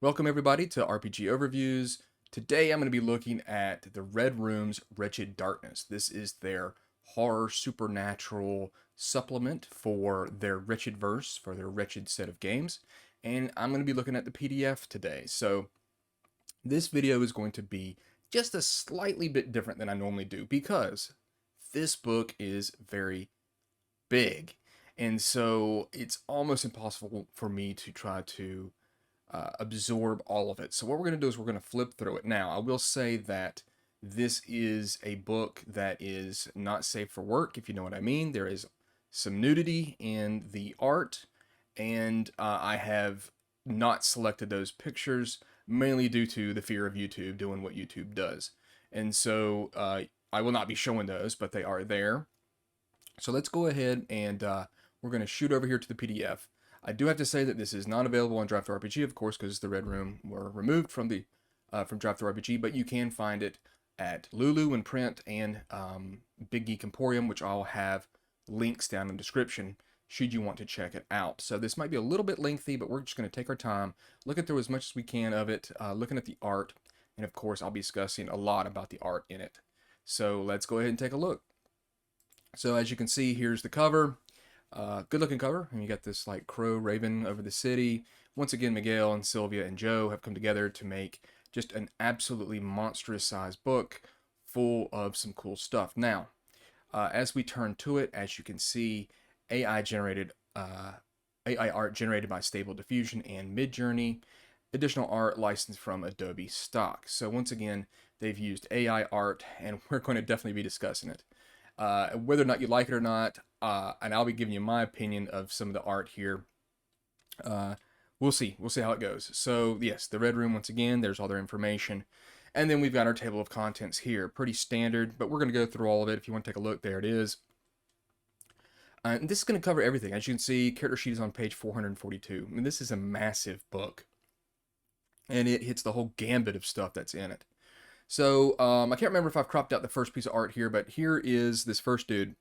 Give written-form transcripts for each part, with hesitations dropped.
Welcome everybody to RPG Overviews. Today I'm going to be looking at the Red Room's Wretched Darkness. This is their horror supernatural supplement for their Wretched verse, for their Wretched set of games. And I'm going to be looking at the PDF today. So this video is going to be just a slightly bit different than I normally do because this book is very big. And so it's almost impossible for me to try to absorb all of it. So what we're going to do is we're going to flip through it. Now, I will say that this is a book that is not safe for work, if you know what I mean. There is some nudity in the art, and I have not selected those pictures, mainly due to the fear of YouTube doing what YouTube does. And so I will not be showing those, but they are there. So let's go ahead and we're going to shoot over here to the PDF. I do have to say that this is not available on DriveThruRPG, of course, because the Red Room were removed from the from DriveThruRPG, but you can find it at Lulu in print and Big Geek Emporium, which I'll have links down in the description should you want to check it out. So this might be a little bit lengthy, but we're just going to take our time, look through as much as we can of it, looking at the art, and of course I'll be discussing a lot about the art in it. So let's go ahead and take a look. So as you can see, here's the cover. Good looking cover, and you got this like crow raven over the city. Once again, Miguel and Sylvia and Joe have come together to make just an absolutely monstrous sized book full of some cool stuff. Now, as we turn to it, as you can see, AI generated AI art generated by Stable Diffusion and Midjourney. Additional art licensed from Adobe stock. So once again, they've used AI art, and we're going to definitely be discussing it. Whether or not you like it or not, and I'll be giving you my opinion of some of the art here. We'll see. We'll see how it goes. So yes, the Red Room, once again, there's all their information. And then we've got our table of contents here. Pretty standard, but we're going to go through all of it. If you want to take a look, there it is. And this is going to cover everything. As you can see, character sheet is on page 442. I mean, this is a massive book. And it hits the whole gambit of stuff that's in it. So I can't remember if I've cropped out the first piece of art here, but here is this first dude,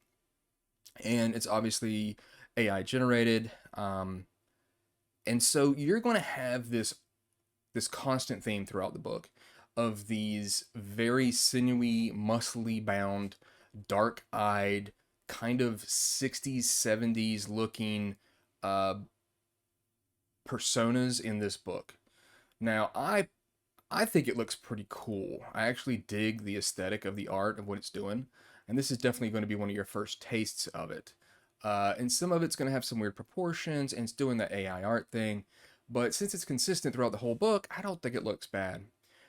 and it's obviously AI generated. And so you're going to have this constant theme throughout the book of these very sinewy, muscly bound, dark-eyed, kind of 60s, 70s looking personas in this book. Now, I think it looks pretty cool. I actually dig the aesthetic of the art of what it's doing. And this is definitely going to be one of your first tastes of it. And some of it's going to have some weird proportions, and it's doing the AI art thing. But since it's consistent throughout the whole book, I don't think it looks bad.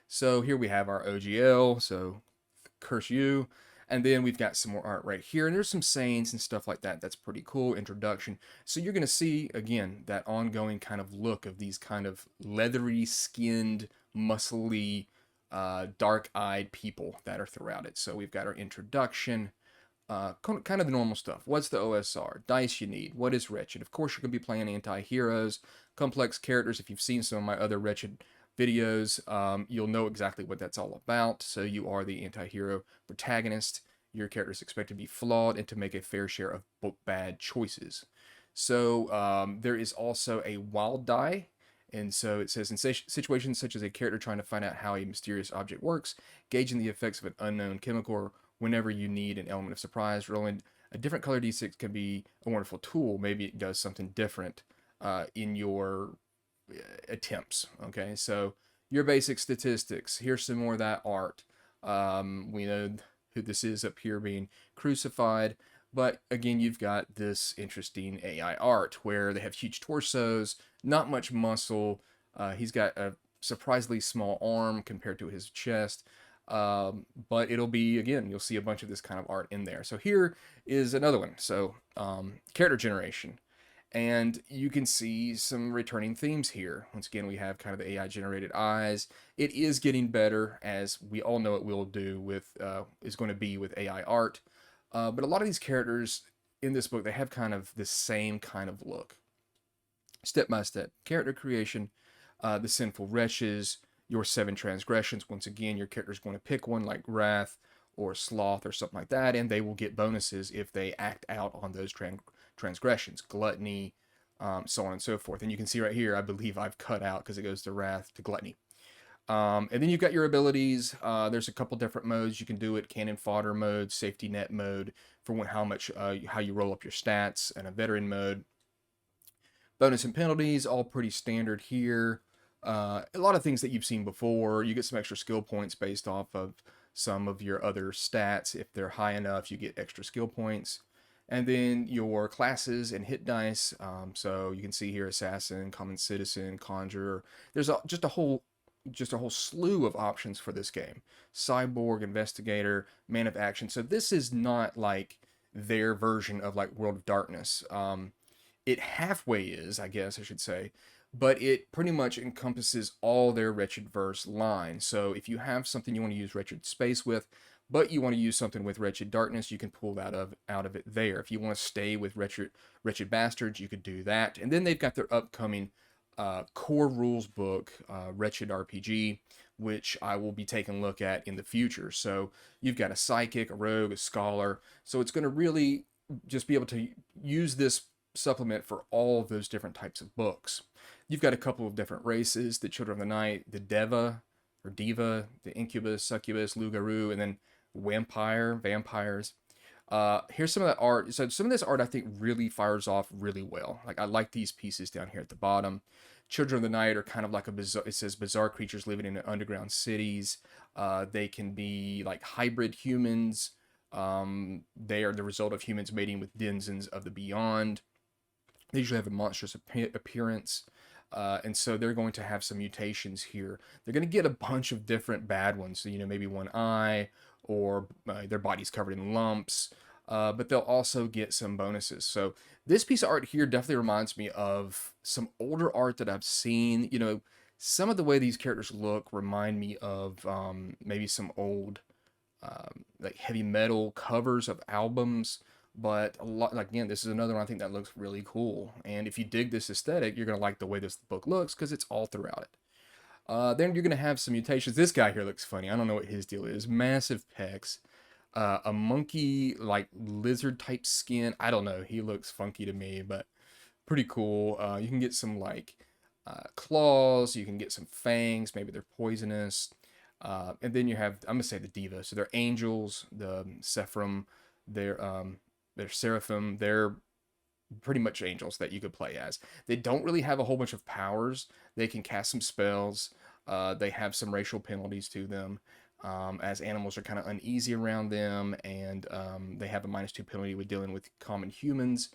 So here we have our OGL, so curse you. And then we've got some more art right here. And there's some sayings and stuff like that. That's pretty cool. Introduction. So you're going to see, again, that ongoing kind of look of these kind of leathery skinned, muscly, dark-eyed people that are throughout it. So we've got our introduction, kind of the normal stuff. What's the OSR? Dice you need. What is Wretched? Of course, you're going to be playing anti-heroes, complex characters. If you've seen some of my other Wretched videos, you'll know exactly what that's all about. So you are the anti-hero protagonist. Your character is expected to be flawed and to make a fair share of bad choices. So there is also a wild die. And so it says, in situations such as a character trying to find out how a mysterious object works, gauging the effects of an unknown chemical, or whenever you need an element of surprise, rolling a different color d6 can be a wonderful tool. Maybe it does something different in your attempts. Okay, so your basic statistics. Here's some more of that art. We know who this is up here being crucified. But again, you've got this interesting AI art where they have huge torsos, not much muscle. He's got a surprisingly small arm compared to his chest. But it'll be, again, you'll see a bunch of this kind of art in there. So here is another one. So character generation. And you can see some returning themes here. Once again, we have kind of the AI generated eyes. It is getting better, as we all know it will do with, is going to be with AI art. But a lot of these characters in this book, they have kind of the same kind of look. Step by step. Character creation, the sinful wretches, your 7 transgressions. Once again, your character is going to pick one like wrath or sloth or something like that, and they will get bonuses if they act out on those transgressions. Gluttony, so on and so forth. And you can see right here, I believe I've cut out because it goes to Wrath to Gluttony. And then you've got your abilities. There's a couple different modes you can do it: cannon fodder mode, safety net mode for how you roll up your stats, and a veteran mode. Bonus and penalties, all pretty standard here. A lot of things that you've seen before. You get some extra skill points based off of some of your other stats. If they're high enough, you get extra skill points. And then your classes and hit dice. So you can see here assassin, common citizen, conjurer. There's just a whole slew of options for this game. Cyborg, investigator, man of action. So this is not like their version of like World of Darkness. It halfway is, I guess I should say, but it pretty much encompasses all their Wretched verse line. So if you have something you want to use Wretched Space with, but you want to use something with Wretched Darkness, you can pull that out of it there. If you want to stay with Wretched Bastards, you could do that. And then they've got their upcoming core rules book, Wretched RPG, which I will be taking a look at in the future. So you've got a psychic, a rogue, a scholar. So it's going to really just be able to use this supplement for all of those different types of books. You've got a couple of different races: the Children of the Night, the Deva or Diva, the Incubus, Succubus, Loup-Garou, and then vampires. Here's some of that art. So some of this art I think really fires off really well. Like I like these pieces down here at the bottom. Children of the Night are kind of like it says bizarre creatures living in underground cities. They can be like hybrid humans. They are the result of humans mating with denizens of the beyond. They usually have a monstrous appearance. And so they're going to have some mutations here. They're going to get a bunch of different bad ones. So, maybe one eye, or their body's covered in lumps. But they'll also get some bonuses. So this piece of art here definitely reminds me of some older art that I've seen. Some of the way these characters look remind me of maybe some old like heavy metal covers of albums. But a lot, again, this is another one I think that looks really cool. And if you dig this aesthetic, you're going to like the way this book looks because it's all throughout it. Then you're going to have some mutations. This guy here looks funny. I don't know what his deal is. Massive pecs. A monkey, like lizard type skin. I don't know. He looks funky to me, but pretty cool. You can get some like claws. You can get some fangs. Maybe they're poisonous. And then you have, I'm going to say the diva. So they're angels, the Sephram, they're seraphim. They're pretty much angels that you could play as. They don't really have a whole bunch of powers. They can cast some spells. They have some racial penalties to them, as animals are kind of uneasy around them, and they have a -2 penalty with dealing with common humans.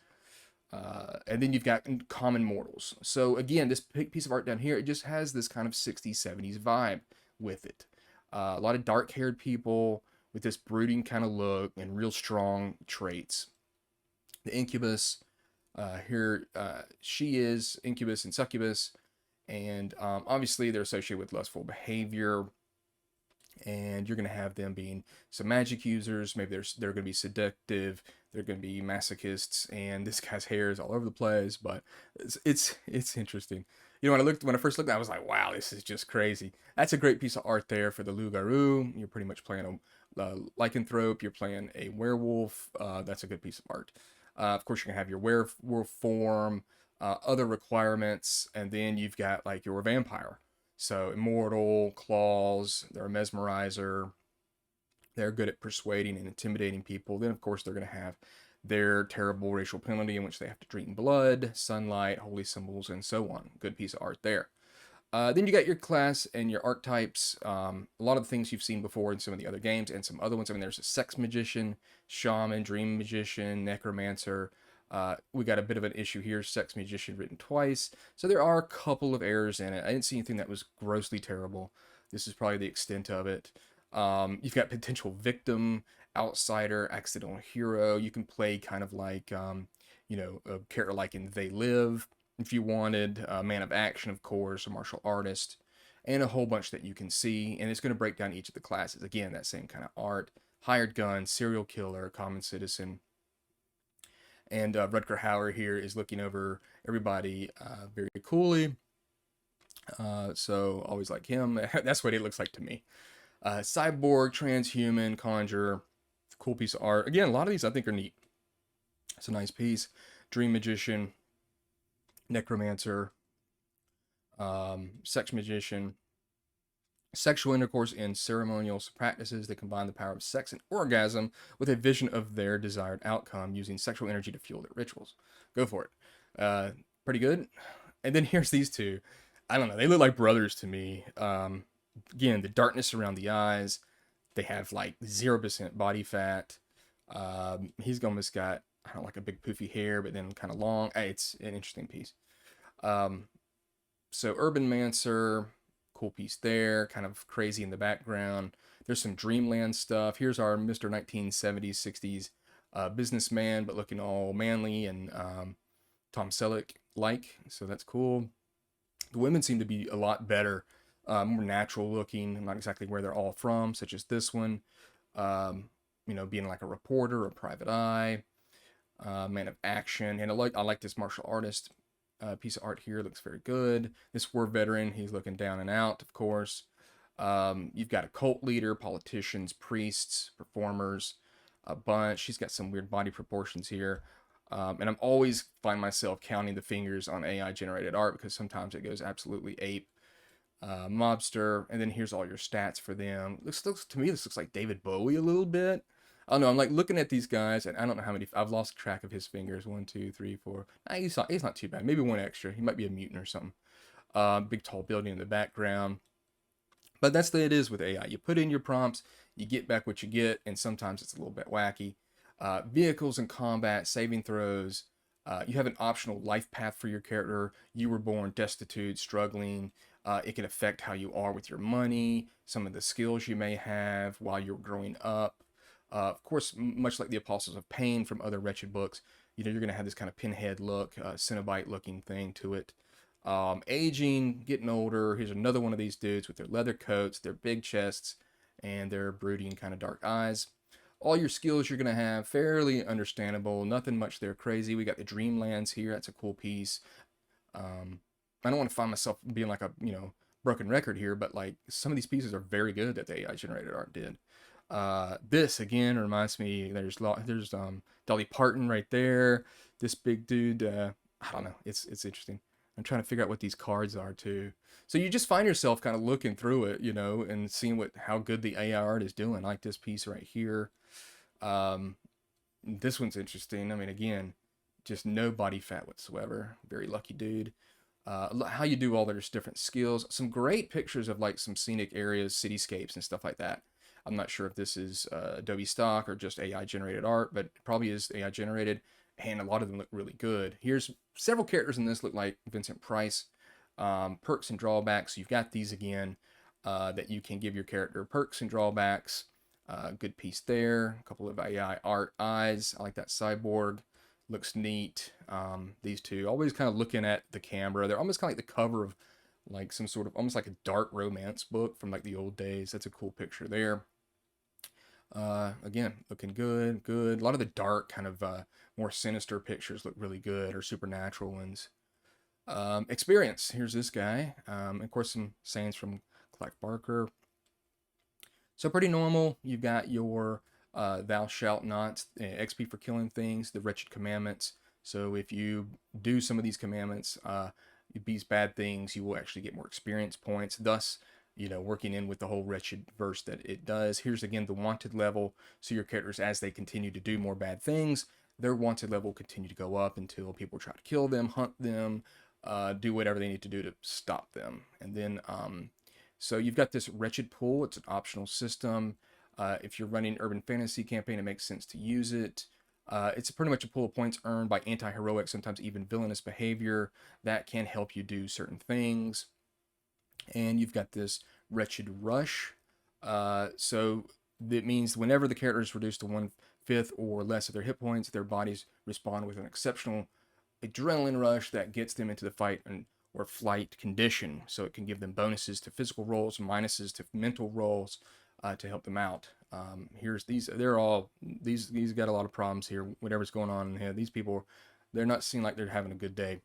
And then you've got common mortals. So again, this piece of art down here, it just has this kind of 60s, 70s vibe with it. A lot of dark-haired people with this brooding kind of look and real strong traits. The Incubus, here she is Incubus and Succubus, and obviously they're associated with lustful behavior, and you're going to have them being some magic users. Maybe they're going to be seductive, they're going to be masochists, and this guy's hair is all over the place, but it's interesting. When I first looked at it, I was like, wow, this is just crazy. That's a great piece of art there for the Loup-Garou. You're pretty much playing a lycanthrope, you're playing a werewolf. That's a good piece of art. Of course, you're going to have your werewolf form, other requirements, and then you've got like your vampire. So immortal, claws, they're a mesmerizer. They're good at persuading and intimidating people. Then, of course, they're going to have their terrible racial penalty in which they have to drink blood, sunlight, holy symbols, and so on. Good piece of art there. Then you got your class and your archetypes. A lot of the things you've seen before in some of the other games and some other ones. I mean, there's a sex magician, shaman, dream magician, necromancer. We got a bit of an issue here, sex magician written twice. So there are a couple of errors in it. I didn't see anything that was grossly terrible. This is probably the extent of it. You've got potential victim, outsider, accidental hero. You can play kind of like, a character like in They Live, if you wanted, a man of action, of course, a martial artist, and a whole bunch that you can see. And it's going to break down each of the classes. Again, that same kind of art. Hired gun, serial killer, common citizen. And Rutger Hauer here is looking over everybody very coolly. So always like him. That's what he looks like to me. Cyborg, transhuman, conjurer. Cool piece of art. Again, a lot of these I think are neat. It's a nice piece. Dream magician. necromancer, sex magician, sexual intercourse in ceremonial practices that combine the power of sex and orgasm with a vision of their desired outcome using sexual energy to fuel their rituals. Go for it. Pretty good. And then here's these two. I don't know. They look like brothers to me. Again, the darkness around the eyes. They have like 0% body fat. He's almost got, I don't know, like a big poofy hair, but then kind of long. It's an interesting piece. So Urban Mancer, cool piece there, kind of crazy in the background. There's some Dreamland stuff. Here's our Mr. 1970s, 60s businessman, but looking all manly and Tom Selleck like. So that's cool. The women seem to be a lot better, more natural looking, not exactly where they're all from, such as this one. Being like a reporter, a private eye, man of action, and I like this martial artist piece of art here. Looks very good. This war veteran, he's looking down and out, of course. You've got a cult leader, politicians, priests, performers, a bunch. She's got some weird body proportions here. And I'm always find myself counting the fingers on AI generated art because sometimes it goes absolutely ape. Mobster, and then here's all your stats for them. Looks to me, this looks like David Bowie a little bit. I don't know. I'm like looking at these guys, and I don't know how many. I've lost track of his fingers. 1, 2, 3, 4. He's not too bad. Maybe one extra. He might be a mutant or something. Big tall building in the background. But that's the way it is with AI. You put in your prompts, you get back what you get, and sometimes it's a little bit wacky. Vehicles and combat, saving throws. You have an optional life path for your character. You were born destitute, struggling. It can affect how you are with your money, some of the skills you may have while you're growing up. Of course, much like the Apostles of Pain from other Wretched books, you're going to have this kind of pinhead look, Cenobite looking thing to it. Aging, getting older. Here's another one of these dudes with their leather coats, their big chests, and their brooding kind of dark eyes. All your skills you're going to have, fairly understandable. Nothing much there crazy. We got the Dreamlands here. That's a cool piece. I don't want to find myself being like a, broken record here, but like some of these pieces are very good that the AI generated art did. This again reminds me, there's Dolly Parton right there. This big dude, I don't know. It's interesting. I'm trying to figure out what these cards are too. So you just find yourself kind of looking through it, and seeing how good the AI art is doing. Like this piece right here. This one's interesting. I mean, again, just no body fat whatsoever. Very lucky dude. How you do all their different skills. Some great pictures of like some scenic areas, cityscapes and stuff like that. I'm not sure if this is Adobe stock or just AI generated art, but it probably is AI generated, and a lot of them look really good. Here's several characters in this look like Vincent Price. Perks and drawbacks. You've got these again that you can give your character perks and drawbacks. Good piece there. A couple of AI art eyes. I like that cyborg. Looks neat. These two always kind of looking at the camera. They're almost kind of like the cover of like some sort of almost like a dark romance book from like the old days. That's a cool picture there. Again, looking good. A lot of the dark kind of more sinister pictures look really good, or supernatural ones. Experience. Here's this guy. Of course, some sayings from Clive Barker. So pretty normal. You've got your thou shalt not, XP for killing things, the wretched commandments. So if you do some of these commandments, these bad things, you will actually get more experience points. Thus, working in with the whole wretched verse that it does. Here's again the wanted level. So your characters, as they continue to do more bad things, their wanted level will continue to go up until people try to kill them, hunt them, do whatever they need to do to stop them. And then, so you've got this wretched pool. It's an optional system. If you're running urban fantasy campaign, it makes sense to use it. It's pretty much a pool of points earned by anti-heroic, sometimes even villainous behavior that can help you do certain things. And you've got this wretched rush. So that means whenever the character is reduced to 1/5 or less of their hit points, their bodies respond with an exceptional adrenaline rush that gets them into the fight or flight condition. So it can give them bonuses to physical rolls, minuses to mental rolls, to help them out. Here's these. These got a lot of problems here. Whatever's going on in here, these people, they're not seeming like they're having a good day.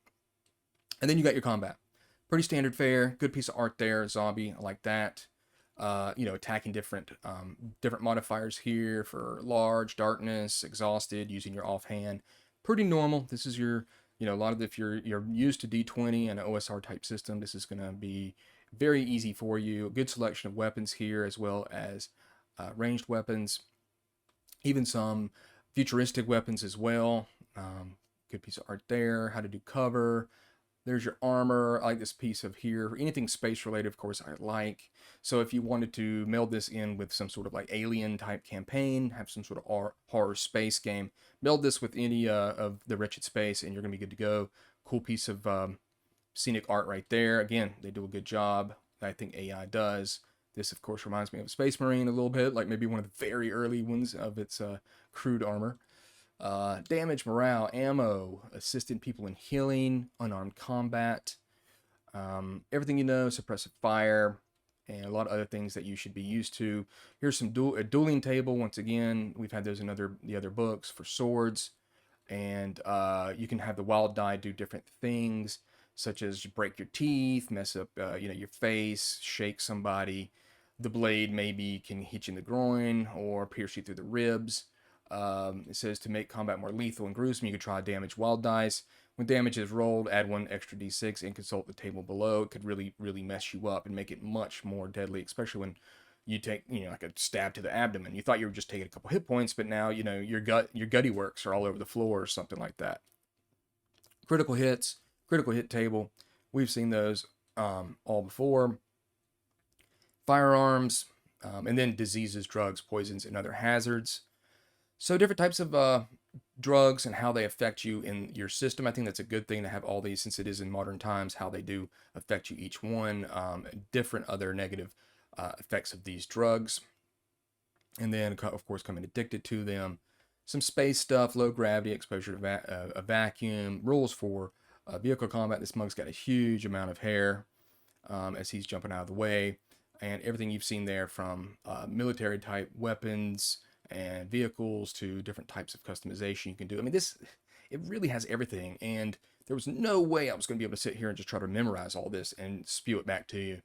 And then you got your combat. Pretty standard fare. Good piece of art there. Zombie, I like that. Attacking different modifiers here for large, darkness, exhausted, using your offhand. Pretty normal. This is your You know, a lot of if you're used to D20 and an OSR type system, this is going to be very easy for you. A good selection of weapons here, as well as ranged weapons, even some futuristic weapons as well. Good piece of art there. How to do cover. There's your armor. I like this piece of here. Anything space related, of course, I like. So if you wanted to meld this in with some sort of like alien type campaign, have some sort of horror space game, meld this with any of the Wretched space, and you're gonna be good to go. Cool piece of scenic art right there. Again, they do a good job. I think AI does. This, of course, reminds me of Space Marine a little bit, like maybe one of the very early ones of its crude armor. Damage, morale, ammo, assisting people in healing, unarmed combat, everything you know, suppressive fire, and a lot of other things that you should be used to. Here's some a dueling table. Once again, we've had those in the other books for swords, and you can have the wild die do different things, such as break your teeth, mess up your face, shake somebody. The blade maybe can hit you in the groin or pierce you through the ribs. It says to make combat more lethal and gruesome, you could try damage wild dice. When damage is rolled, add one extra d6 and consult the table below. It could really, really mess you up and make it much more deadly, especially when you take, like a stab to the abdomen. You thought you were just taking a couple hit points, but now, your gutty works are all over the floor or something like that. Critical hits, critical hit table. We've seen those all before. Firearms, and then diseases, drugs, poisons, and other hazards. So different types of drugs and how they affect you in your system. I think that's a good thing to have all these, since it is in modern times, how they do affect you each one, different other negative effects of these drugs. And then, of course, coming addicted to them. Some space stuff, low gravity, exposure to a vacuum, rules for vehicle combat. This mug's got a huge amount of hair as he's jumping out of the way. And everything you've seen there, from military type weapons and vehicles to different types of customization you can do. I mean, it really has everything, and there was no way I was going to be able to sit here and just try to memorize all this and spew it back to you.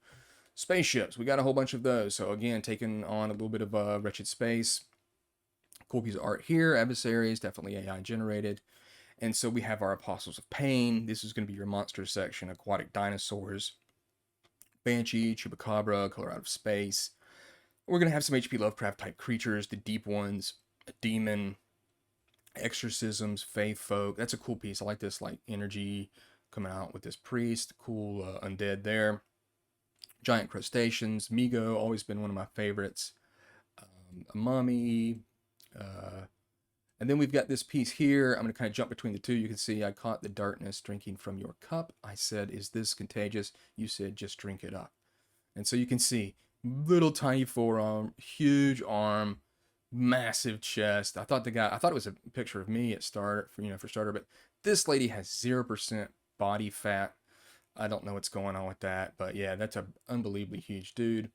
Spaceships, we got a whole bunch of those. So again, taking on a little bit of Wretched space. Cool piece of art here. Adversaries, definitely AI generated. And so we have our Apostles of Pain. This is going to be your monster section. Aquatic dinosaurs, Banshee, Chupacabra, Color Out of Space. We're going to have some H.P. Lovecraft type creatures, the deep ones, a demon, exorcisms, faith folk. That's a cool piece. I like this like energy coming out with this priest. Cool undead there. Giant crustaceans. Migo, always been one of my favorites. A mummy. And then we've got this piece here. I'm going to kind of jump between the two. You can see I caught the darkness drinking from your cup. I said, is this contagious? You said, just drink it up. And so you can see little tiny forearm, huge arm, massive chest. I thought it was a picture of me at start for starter, but this lady has 0% body fat. I don't know what's going on with that, but yeah, that's an unbelievably huge dude.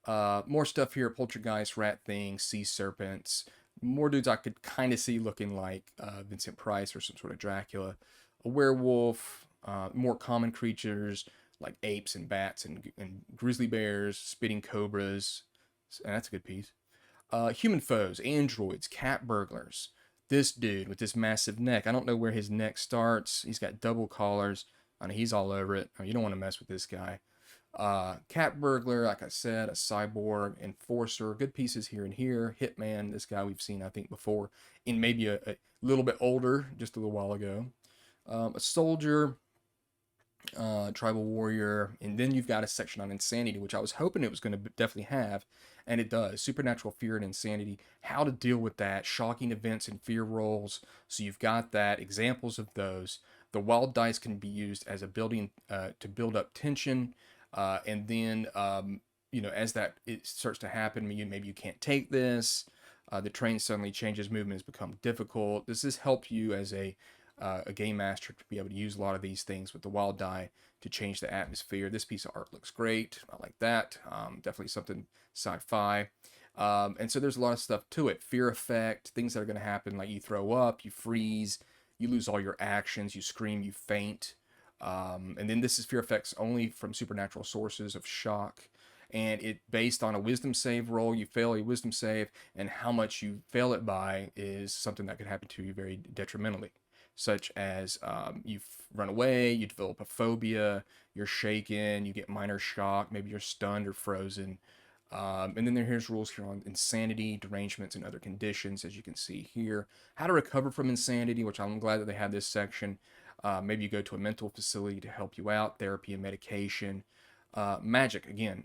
More stuff here: poltergeist, rat thing, sea serpents. More dudes I could kind of see looking like Vincent Price or some sort of Dracula. A werewolf, more common creatures like apes and bats and grizzly bears, spitting cobras. And that's a good piece. Human foes, androids, cat burglars. This dude with this massive neck. I don't know where his neck starts. He's got double collars. I mean, he's all over it. You don't want to mess with this guy. Cat burglar, like I said, a cyborg, enforcer, good pieces here and here. Hitman, this guy we've seen, I think, before, in maybe a little bit older, just a little while ago. A soldier, tribal warrior, and then you've got a section on insanity, which I was hoping it was going to definitely have, and it does. Supernatural fear and insanity, how to deal with that, shocking events and fear rolls. So you've got that, examples of those. The wild dice can be used as a building to build up tension. And then, as it starts to happen, maybe you can't take this. The train suddenly changes, movement has become difficult. Does this help you as a game master to be able to use a lot of these things with the wild die to change the atmosphere? This piece of art looks great. I like that. Definitely something sci-fi. And so there's a lot of stuff to it. Fear effect, things that are going to happen, like you throw up, you freeze, you lose all your actions, you scream, you faint. And then this is fear effects only from supernatural sources of shock, and it based on a wisdom save roll. You fail a wisdom save, and how much you fail it by is something that could happen to you very detrimentally. such as you've run away, you develop a phobia, you're shaken, you get minor shock, maybe you're stunned or frozen. And then here's rules here on insanity, derangements, and other conditions, as you can see here. How to recover from insanity, which I'm glad that they have this section. Maybe you go to a mental facility to help you out, therapy and medication. Magic, again,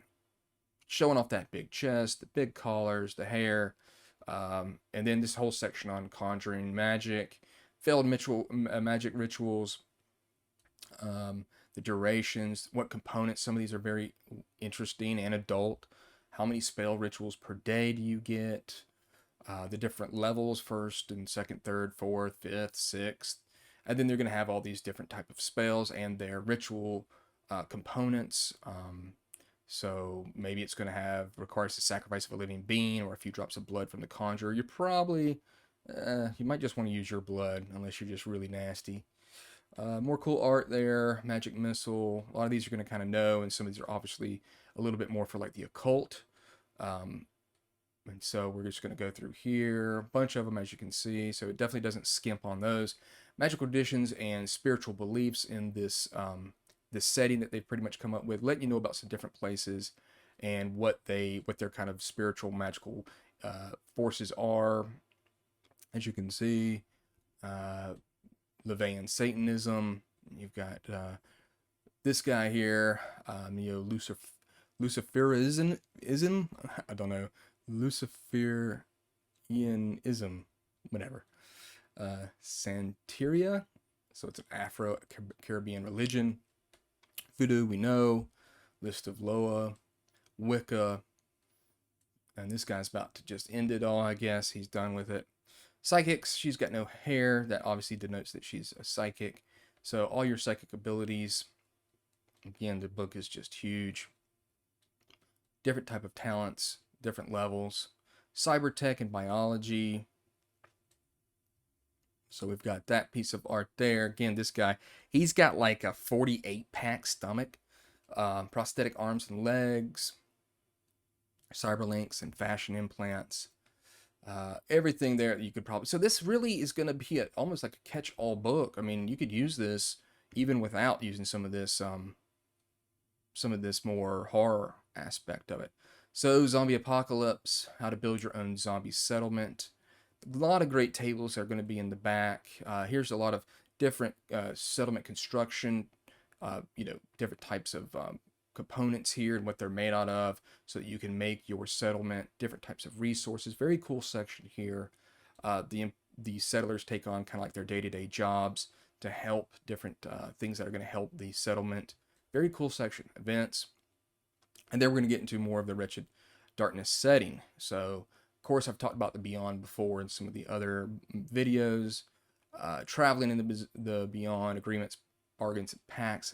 showing off that big chest, the big collars, the hair, and then this whole section on conjuring magic, failed magic rituals, the durations, what components. Some of these are very interesting and adult. How many spell rituals per day do you get? The different levels, first and second, third, fourth, fifth, sixth. And then they're going to have all these different type of spells and their ritual components. So maybe it's going to requires the sacrifice of a living being or a few drops of blood from the conjurer. You're probably, you might just want to use your blood unless you're just really nasty. More cool art there, magic missile. A lot of these you're going to kind of know, and some of these are obviously a little bit more for like the occult. And so we're just going to go through here, a bunch of them as you can see. So it definitely doesn't skimp on those. Magical traditions and spiritual beliefs in this this setting that they've pretty much come up with, letting you know about some different places and what their kind of spiritual magical forces are. As you can see, Levian Satanism. You've got this guy here, Luciferism. I don't know, Luciferianism, whatever. Santeria, so it's an Afro-Caribbean religion. Voodoo, we know. List of Loa, Wicca, and this guy's about to just end it all, I guess. He's done with it. Psychics, she's got no hair. That obviously denotes that she's a psychic. So all your psychic abilities, again, the book is just huge. Different type of talents, different levels. Cyber tech and biology. So we've got that piece of art there. Again, this guy, he's got like a 48-pack stomach. Prosthetic arms and legs. Cyberlinks and fashion implants. Everything there you could probably. So this really is going to be almost like a catch-all book. I mean, you could use this even without using some of this more horror aspect of it. So zombie apocalypse, how to build your own zombie settlement. A lot of great tables are going to be in the back. Here's a lot of different settlement construction, different types of components here and what they're made out of, so that you can make your settlement. Different types of resources. Very cool section here. The settlers take on kind of like their day-to-day jobs to help different things that are going to help the settlement. Very cool section. Events. And then we're going to get into more of the Wretched Darkness setting. So, of course, I've talked about the Beyond before in some of the other videos. Traveling in the Beyond, agreements, bargains, and pacts.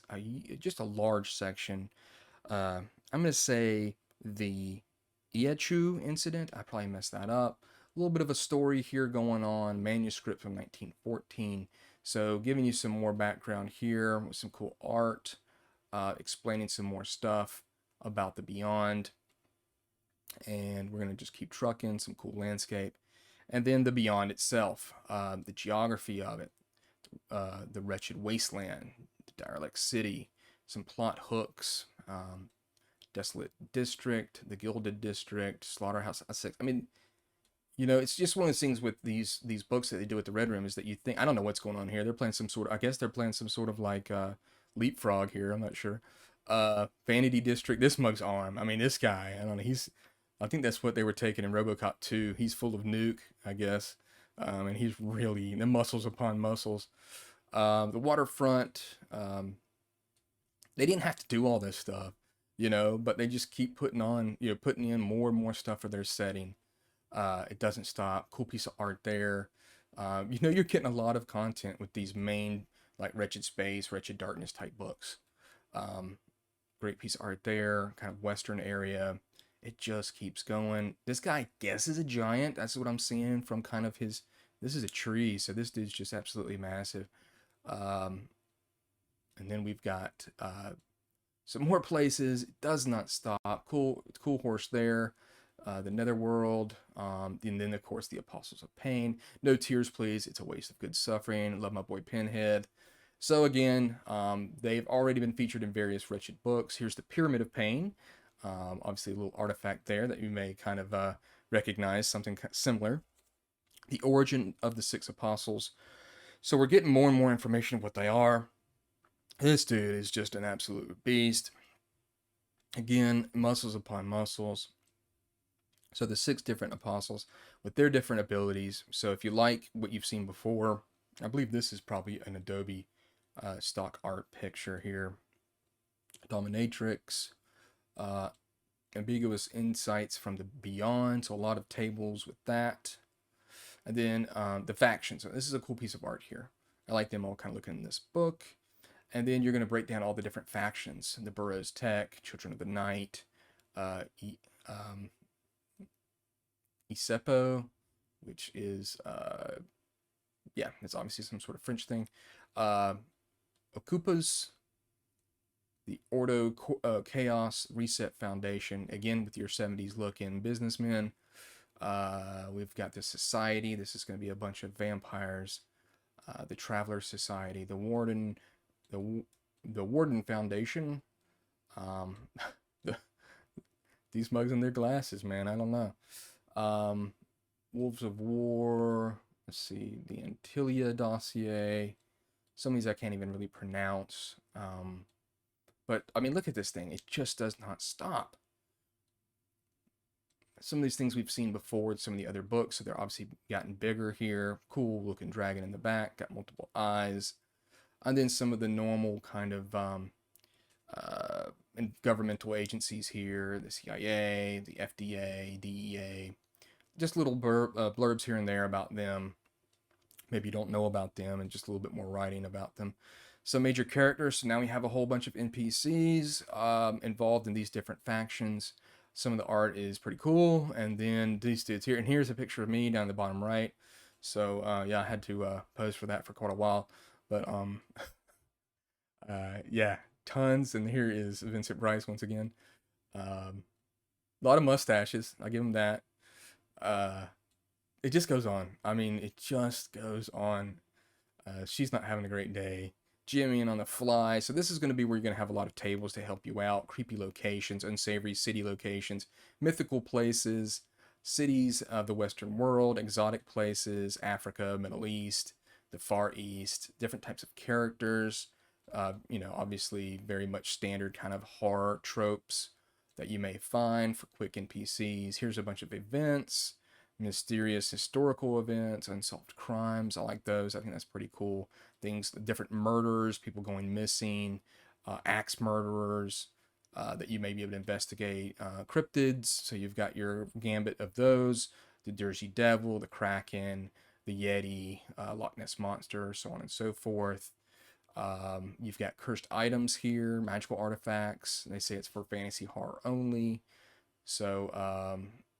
Just a large section. I'm going to say the Iachu incident. I probably messed that up. A little bit of a story here going on. Manuscript from 1914. So giving you some more background here with some cool art. Explaining some more stuff about the Beyond. And we're going to just keep trucking. Some cool landscape. And then the Beyond itself. The geography of it. The Wretched Wasteland. The Derelict City. Some plot hooks. Desolate District. The Gilded District. Slaughterhouse 6. I mean, it's just one of those things with these books that they do at the Red Room, is that you think, I don't know what's going on here. They're playing some sort of, I guess they're playing some sort of like leapfrog here. I'm not sure. Vanity District. This mug's arm. I mean, this guy, I don't know. I think that's what they were taking in RoboCop 2. He's full of nuke, I guess. And he's really, the muscles upon muscles. The waterfront. They didn't have to do all this stuff, but they just keep putting in more and more stuff for their setting. It doesn't stop. Cool piece of art there. You're getting a lot of content with these main, like Wretched Space, Wretched Darkness type books. Great piece of art there. Kind of western area. It just keeps going. This guy, I guess, is a giant. That's what I'm seeing from kind of his. This is a tree, so this dude's just absolutely massive. And then we've got some more places. It does not stop. Cool horse there. the Netherworld, and then of course the Apostles of Pain. No Tears Please, It's a Waste of Good Suffering, Love My Boy Pinhead. So again, they've already been featured in various Wretched books. Here's the Pyramid of Pain. Obviously a little artifact there that you may kind of recognize, something similar. The Origin of the Six Apostles. So we're getting more and more information of what they are. This dude is just an absolute beast. Again, muscles upon muscles. So the 6 different apostles with their different abilities. So if you like what you've seen before, I believe this is probably an Adobe stock art picture here. Dominatrix, ambiguous insights from the beyond. So a lot of tables with that. And then the factions. So this is a cool piece of art here. I like them all kind of looking in this book. And then you're going to break down all the different factions. The Burroughs Tech, Children of the Night, Isepo, which is, yeah, it's obviously some sort of French thing. Okupas, the Ordo Chaos Reset Foundation, again with your 70s look-in businessmen. We've got the Society. This is going to be a bunch of vampires. The Traveler Society, the Warden, the Warden Foundation. These mugs in their glasses, man. I don't know. Wolves of War. Let's see, the Antilia dossier. Some of these I can't even really pronounce. But I mean, look at this thing. It just does not stop. Some of these things we've seen before in some of the other books, so they're obviously gotten bigger here. Cool looking dragon in the back, got multiple eyes. And then some of the normal kind of governmental agencies here, the CIA, the FDA, DEA. Just little blurbs here and there about them. Maybe you don't know about them, and just a little bit more writing about them. Some major characters. So now we have a whole bunch of NPCs involved in these different factions. Some of the art is pretty cool. And then these dudes here. And here's a picture of me down the bottom right. So yeah, I had to pose for that for quite a while. But yeah, tons. And here is Vincent Price once again. A lot of mustaches. I give him that. It just goes on. I mean, it just goes on. She's not having a great day. Jimmy and on the fly. So this is going to be where you're going to have a lot of tables to help you out. Creepy locations, unsavory city locations, mythical places, cities of the Western world, exotic places, Africa, Middle East, the Far East, different types of characters. You know, obviously very much standard kind of horror tropes that you may find for quick NPCs. Here's a bunch of events, mysterious historical events, unsolved crimes. I like those. I think that's pretty cool. Things, different murders, people going missing, axe murderers that you may be able to investigate. Cryptids, so you've got your gambit of those. The Jersey Devil, the Kraken, the Yeti, Loch Ness Monster, so on and so forth. You've got cursed items here, magical artifacts. They say it's for fantasy horror only. So,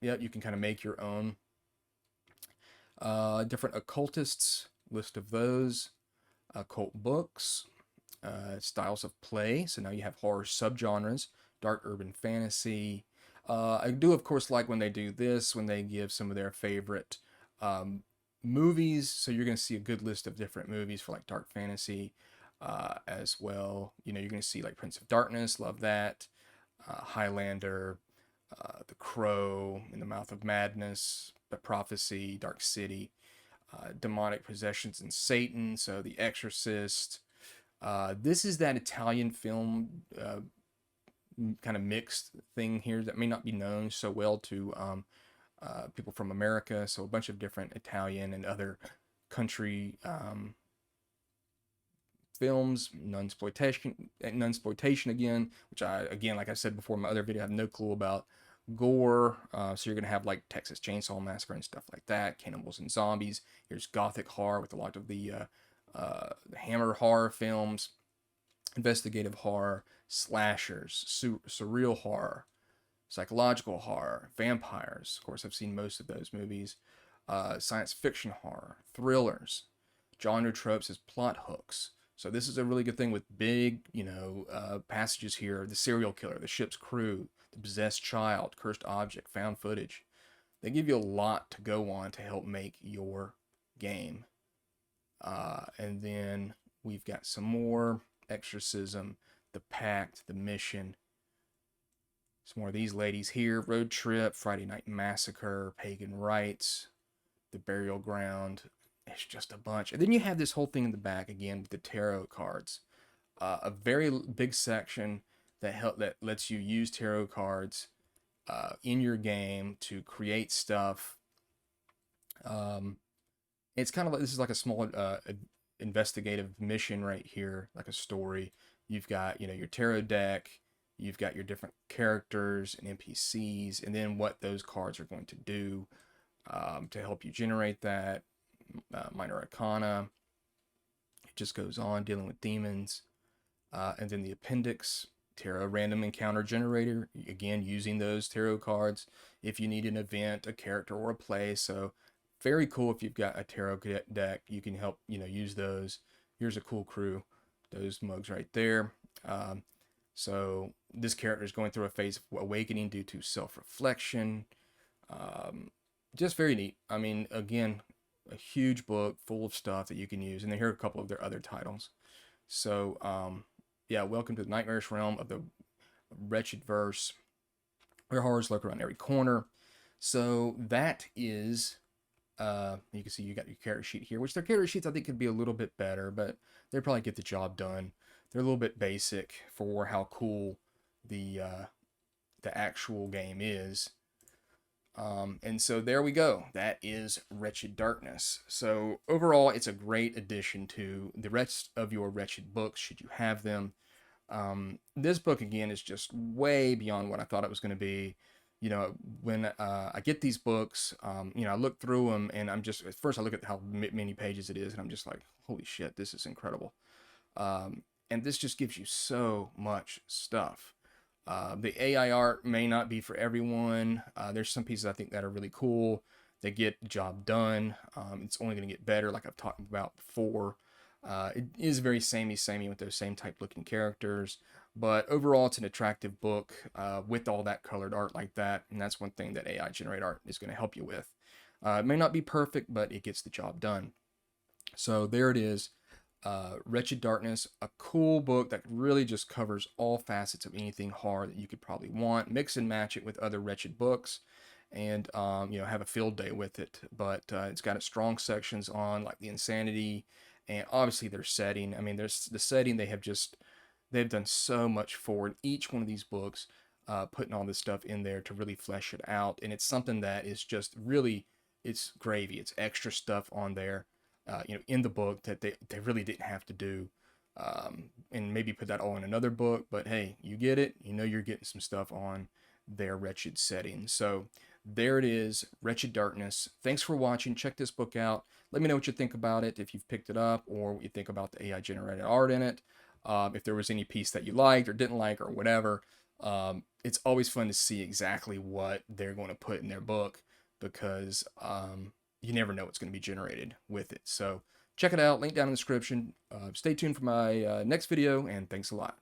yeah, you can kind of make your own. Different occultists, list of those. Occult books, styles of play. So now you have horror subgenres, dark urban fantasy. I do, of course, like when they do this, when they give some of their favorite movies. So you're going to see a good list of different movies for like dark fantasy as well. You know, you're going to see like Prince of Darkness, love that. Highlander, The Crow, In the Mouth of Madness, The Prophecy, Dark City. Demonic possessions and Satan, so The Exorcist. This is that Italian film kind of mixed thing here that may not be known so well to people from America. So a bunch of different Italian and other country films, nunsploitation again, which like I said before in my other video, I have no clue about. Gore, so you're gonna have like Texas Chainsaw Massacre and stuff like that, cannibals and zombies. Here's gothic horror with a lot of the Hammer horror films, investigative horror, slashers, surreal horror, psychological horror, vampires. Of course, I've seen most of those movies. Science fiction horror, thrillers, genre tropes as plot hooks, So this is a really good thing with big, passages here. The serial killer, the ship's crew, the possessed child, cursed object, found footage. They give you a lot to go on to help make your game. And then we've got some more exorcism, the pact, the mission. Some more of these ladies here. Road trip, Friday Night Massacre, pagan rites, the burial ground. It's just a bunch. And then you have this whole thing in the back again with the tarot cards. A very big section that lets you use tarot cards in your game to create stuff. It's kind of like, this is like a small investigative mission right here, like a story. You've got, your tarot deck, you've got your different characters and NPCs, and then what those cards are going to do to help you generate that. Minor Arcana. It just goes on dealing with demons. And then the appendix, tarot random encounter generator, again using those tarot cards if you need an event, a character, or a play. So very cool. If you've got a tarot deck, you can help use those. Here's a cool crew, those mugs right there. So this character is going through a phase of awakening due to self-reflection. Just very neat. I mean, again, a huge book full of stuff that you can use, and then here are a couple of their other titles. So yeah, welcome to the nightmarish realm of the Wretched verse, where horrors lurk around every corner. So that is you can see you got your character sheet here, which their character sheets I think could be a little bit better, but they probably get the job done. They're a little bit basic for how cool the actual game is. And so there we go. That is Wretched Darkness. So overall, it's a great addition to the rest of your Wretched books, should you have them. This book, again, is just way beyond what I thought it was going to be. When I get these books, I look through them, and I'm just, at first I look at how many pages it is, and I'm just like, holy shit, this is incredible. And this just gives you so much stuff. The AI art may not be for everyone. There's some pieces I think that are really cool. They get the job done. It's only going to get better, like I've talked about before. It is very samey with those same type looking characters. But overall, it's an attractive book with all that colored art like that. And that's one thing that AI generate art is going to help you with. It may not be perfect, but it gets the job done. So there it is. Wretched Darkness, a cool book that really just covers all facets of anything horror that you could probably want. Mix and match it with other Wretched books, and have a field day with it. But it's got strong sections on like the insanity, and obviously their setting. I mean, there's the setting they've done so much for in each one of these books, putting all this stuff in there to really flesh it out. And it's something that is just really, it's gravy. It's extra stuff on there. In the book that they really didn't have to do, and maybe put that all in another book, but hey, you get it, you're getting some stuff on their Wretched setting. So there it is, Wretched Darkness. Thanks for watching. Check this book out. Let me know what you think about it, if you've picked it up, or what you think about the AI generated art in it. If there was any piece that you liked or didn't like or whatever. It's always fun to see exactly what they're going to put in their book, because you never know what's going to be generated with it. So check it out. Link down in the description. Stay tuned for my next video, and thanks a lot.